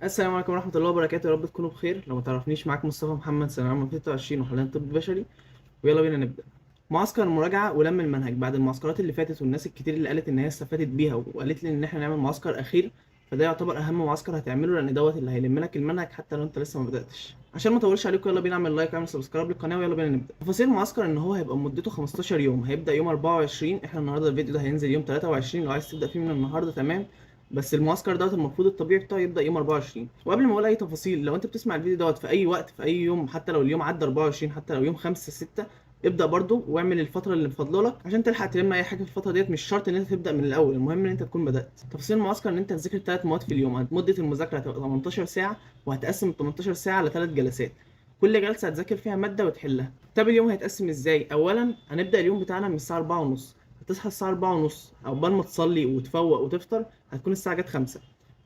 السلام عليكم ورحمة الله وبركاته، يا رب تكونوا بخير. لو ما تعرفنيش، معاك مصطفى محمد، سنة عام 23 وحاليا طب بشري. ويلا بينا نبدأ. معسكر المراجعة ولم المنهج بعد المعسكرات اللي فاتت والناس الكتير اللي قالت إن هي استفادت بيها وقالت لي إن إحنا نعمل معسكر أخير. فده يعتبر أهم معسكر هتعمله، لأن دوت اللي هيلم لك المنهج حتى لو أنت لسه ما بدأتش. عشان ما أطولش عليكم، يلا بينا نعمل لايك واعمل سبسكرايب للقناة ويلا بينا نبدأ. تفاصيل المعسكر إن هو هيبقى مدته 15 يوم، هيبدأ يوم 24. إحنا النهاردة الفيديو ده هينزل يوم 23، لو عايز تبدأ فيه من النهاردة تمام. بس المعسكر دوت المفروض الطبيعي بتاعه يبدا يوم 24. وقبل ما اقول اي تفاصيل، لو انت بتسمع الفيديو دوت في اي وقت في اي يوم، حتى لو اليوم عدى 24، حتى لو يوم 5 6، ابدا برضو واعمل الفتره اللي فاضله لك عشان تلحق تلم اي حاجه في الفتره ديت. مش شرط ان انت تبدا من الاول، المهم ان انت تكون بدات. تفاصيل المعسكر ان انت تذاكر 3 مواد في اليوم. مده المذاكره هتبقى 18 ساعه، وهتقسم ال 18 ساعه لثلاث جلسات. كل جلسه هتذاكر فيها ماده وتحلها. طب اليوم هيتقسم ازاي؟ اولا هنبدا اليوم بتاعنا من الساعه 4:30. هتصحى الساعه 4:30، عقبال ما تصلي وتفوق وتفطر هتكون الساعه جت 5.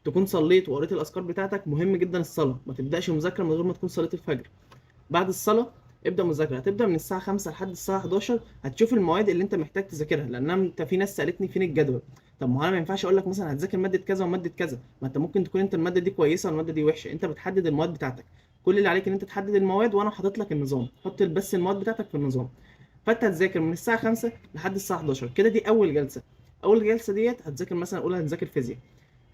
تكون صليت وقريت الاذكار بتاعتك. مهم جدا الصلاه، ما تبداش مذاكره من غير ما تكون صليت الفجر. بعد الصلاه ابدا مذاكره. هتبدا من الساعه 5 لحد الساعه 11. هتشوف المواد اللي انت محتاج تذاكرها، لان انت في ناس سالتني فين الجدول. طب ما هو انا ما ينفعش اقول لك مثلا هتذاكر ماده كذا وماده كذا، ما انت ممكن تكون انت الماده دي كويسه والماده دي وحشه. انت بتحدد المواد بتاعتك. كل اللي عليك ان انت تحدد المواد، وانا حاطط لك النظام. حط بس المواد بتاعتك في النظام. فانت هتذاكر من الساعه 5 لحد الساعه 11 كده. دي اول جلسه. اول جلسه ديت هتذاكر مثلا، اولى هتذاكر فيزياء.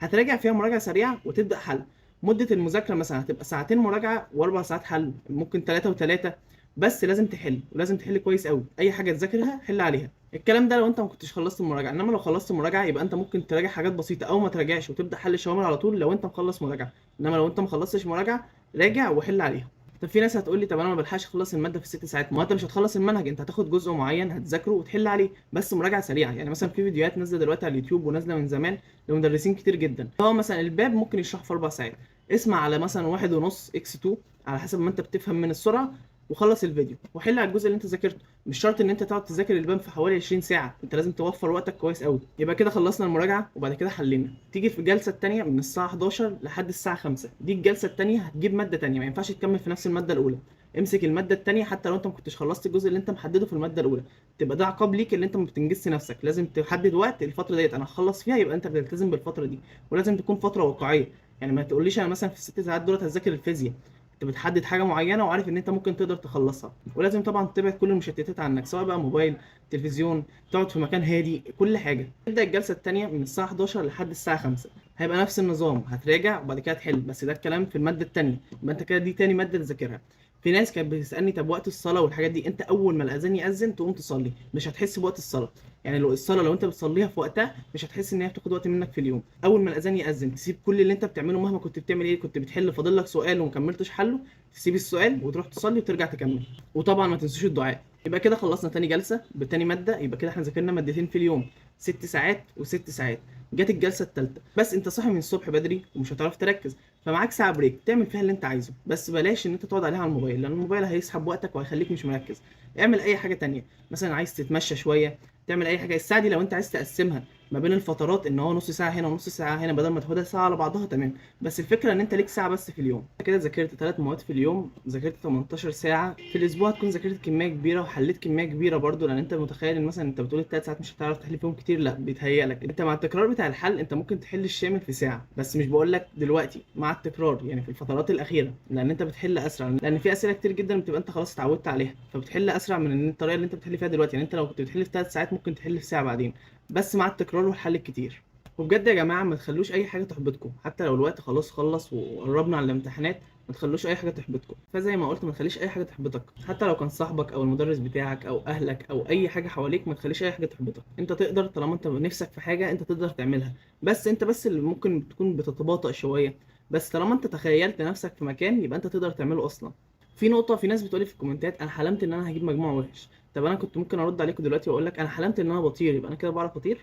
هتراجع فيها مراجعه سريعه وتبدا حل. مده المذاكره مثلا هتبقى ساعتين مراجعه واربع ساعات حل، ممكن ثلاثه وثلاثه. بس لازم تحل، ولازم تحل كويس قوي. اي حاجه تذاكرها حل عليها. الكلام ده لو انت ما كنتش خلصت المراجعه، انما لو خلصت المراجعه يبقى انت ممكن تراجع حاجات بسيطه او ما تراجعش وتبدا حل الشوامل على طول لو انت مخلص مراجعه. انما لو انت ما خلصتش مراجعه، راجع وحل عليها. طب في ناس هتقول لي طب انا ما بلحقش اخلص الماده في 6 ساعات. ما هو انت مش هتخلص المنهج، انت هتاخد جزء معين هتذاكره وتحل عليه بس مراجعه سريعه. يعني مثلا في فيديوهات نازله دلوقتي على اليوتيوب ونازله من زمان لمدرسين كتير جدا. هو مثلا الباب ممكن يشرح في 4 ساعات. اسمع على مثلا 1.5 x 2 على حسب ما انت بتفهم من السرعه، وخلص الفيديو وحل على الجزء اللي انت ذاكرته. مش شرط ان انت تقعد تذاكر الباب في حوالي 20 ساعه، انت لازم توفر وقتك كويس قوي. يبقى كده خلصنا المراجعه وبعد كده حلينا. تيجي في الجلسه الثانيه من الساعه 11 لحد الساعه 5. دي الجلسه الثانيه هتجيب ماده ثانيه، ما ينفعش تكمل في نفس الماده الاولى. امسك الماده الثانيه حتى لو انت ما كنتش خلصت الجزء اللي انت محدده في الماده الاولى. تبقى ده عقاب ليك اللي انت ما بتنجزش نفسك. لازم تحدد وقت الفتره ديت انا هخلص فيها، يبقى انت بتلتزم بالفتره دي. ولازم تكون فتره واقعيه. يعني ما تقوليش انا مثلا في ال6 ساعات دولت هذاكر الفيزياء. انت بتحدد حاجه معينه وعارف ان انت ممكن تقدر تخلصها. ولازم طبعا تبعد كل المشتتات عنك، سواء بقى موبايل، تلفزيون، تقعد في مكان هادي، كل حاجه. تبدا الجلسه الثانيه من الساعه 11 لحد الساعه 5. هيبقى نفس النظام، هتراجع وبعد كده تحل. بس ده الكلام في الماده الثانيه. يبقى انت كده دي تاني ماده تذاكرها. في ناس كانت بتسالني طب وقت الصلاه والحاجات دي، انت اول ما الاذان ياذن تقوم تصلي، مش هتحس بوقت الصلاه. يعني لو الصلاه لو انت بتصليها في وقتها مش هتحس ان هي بتاخد وقت منك في اليوم. اول ما الاذان ياذن تسيب كل اللي انت بتعمله، مهما كنت بتعمل ايه، كنت بتحل فاضل لك سؤال وما كملتش حله، تسيب السؤال وتروح تصلي وترجع تكمل. وطبعا ما تنسوش الدعاء. يبقى كده خلصنا تاني جلسه بتاني ماده. يبقى كده احنا ذاكرنا مادتين في اليوم، 6 ساعات و6 ساعات. جت الجلسه الثالثه، بس انت صاحي من الصبح بدري ومش هتعرف تركز. فمعاك ساعه بريك تعمل فيها اللي انت عايزه، بس بلاش ان انت تقعد عليها على الموبايل، لان الموبايل هيسحب وقتك وهيخليك مش مركز. اعمل اي حاجه تانية. مثلا عايز تتمشى شويه، تعمل اي حاجه. الساعه دي لو انت عايز تقسمها ما بين الفترات، ان هو نص ساعه هنا ونص ساعه هنا، بدل ما تاخدها ساعه على بعضها، تمام. بس الفكره ان انت ليك ساعه بس في اليوم. كده ذاكرت 3 مواد في اليوم، ذاكرت 18 ساعه في الاسبوع. تكون ذاكرت كميه كبيره وحليت كميه كبيره برضو، لان انت متخيل ان مثلا انت بتقول ال3 ساعات مش هتعرف تحل فيهم كتير. لا، بيتهيألك انت مع التكرار بتاع الحل انت ممكن تحل الشامل في ساعه. بس مش بقول لك دلوقتي، مع التكرار يعني في الفترات الاخيره، لان انت بتحل اسرع. لان في اسئله كتير جدا بتبقى انت خلاص اتعودت عليها، فبتحل اسرع من الطريقه اللي انت بتحل فيها دلوقتي. يعني انت لو كنت بتحل في 3 ساعات ممكن تحل في ساعه بعدين، بس مع التكرار والحل الكتير. وبجد يا جماعه ما تخلوش اي حاجه تحبطكم. حتى لو الوقت خلاص خلص وقربنا على الامتحانات، ما تخلوش اي حاجه تحبطكم. فزي ما قلت، ما تخليش اي حاجه تحبطك. حتى لو كان صاحبك او المدرس بتاعك او اهلك او اي حاجه حواليك، ما تخليش اي حاجه تحبطك. انت تقدر، طالما انت نفسك في حاجه انت تقدر تعملها. بس انت بس اللي ممكن تكون بتتباطأ شويه. بس طالما انت تخيلت نفسك في مكان، يبقى انت تقدر تعمله اصلا. في نقطه، في ناس بتقولي في الكومنتات انا حلمت ان انا هجيب مجموع وحش. طب انا كنت ممكن ارد عليكم دلوقتي واقول لك انا حلمت ان انا بطير، يبقى انا كده بعرف اطير؟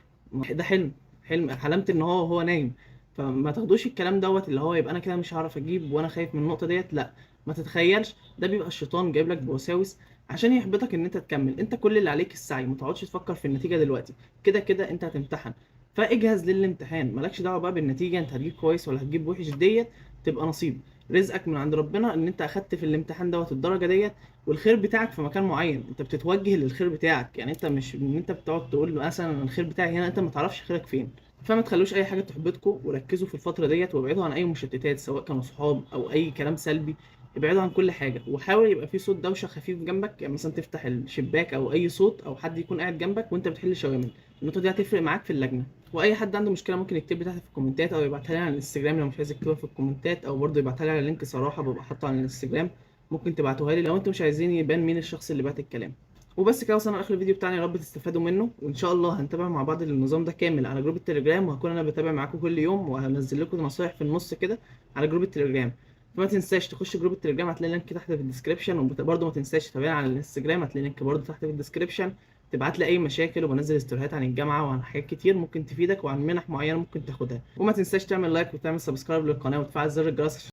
ده حلم. حلم حلمت ان هو نايم. فما تاخدوش الكلام دوت اللي هو يبقى انا كده مش هعرف اجيب وانا خايف من النقطه ديت. لا، ما تتخيلش. ده بيبقى الشيطان جايب لك بوساوس عشان يحبطك ان انت تكمل. انت كل اللي عليك السعي، ما تقعدش تفكر في النتيجه دلوقتي. كده كده انت هتمتحن. فاجهز للامتحان، مالكش دعوه بقى بالنتيجه، انت هتجيب كويس ولا هتجيب وحش ديت تبقى نصيب. رزقك من عند ربنا ان انت اخدت في الامتحان دوت الدرجه ديت. والخير بتاعك في مكان معين، انت بتتوجه للخير بتاعك. يعني انت مش ان انت بتقعد تقول مثلا الخير بتاعي هنا، انت ما تعرفش خيرك فين. فما تخلوش اي حاجه تحبطكم، وركزوا في الفتره ديت وابعدوا عن اي مشتتات سواء كانوا صحاب او اي كلام سلبي. ابعدوا عن كل حاجه، وحاول يبقى في صوت دوشه خفيف جنبك، يعني مثلا تفتح الشباك او اي صوت او حد يكون قاعد جنبك وانت بتحل شوامل. النقطه دي هتفرق معاك في اللجنه. واي حد عنده مشكله ممكن يكتب لي تحت في الكومنتات، او يبعتها لي على الانستجرام لو مش عايز يكتبها في الكومنتات، او برضه يبعتها لي على لينك صراحه ببقى حاطه على الانستجرام. ممكن تبعتوها لي لو انتم مش عايزين يبان مين الشخص اللي بعت الكلام. وبس كده وصلنا لاخر الفيديو بتاعنا، يا رب تستفادوا منه. وان شاء الله هنتابع مع بعض النظام ده كامل على جروب التليجرام، وهكون انا بتابع معاكم كل يوم، وهنزل لكم نصايح في النص كده على جروب التليجرام. فما تنساش تخش جروب التليجرام، هتلاقي لينك تحت في الديسكربشن. وبرضه ما تنساش تتابعنا على الانستجرام، هتلاقي لينك برضه تحت في الديسكربشن. تبعت لي اي مشاكل، وبنزل استوريات عن الجامعه وعن حاجات كتير ممكن تفيدك، وعن منح معينه ممكن تاخدها. وما تنساش تعمل لايك وتعمل سبسكرايب للقناه وتفعل زر الجرس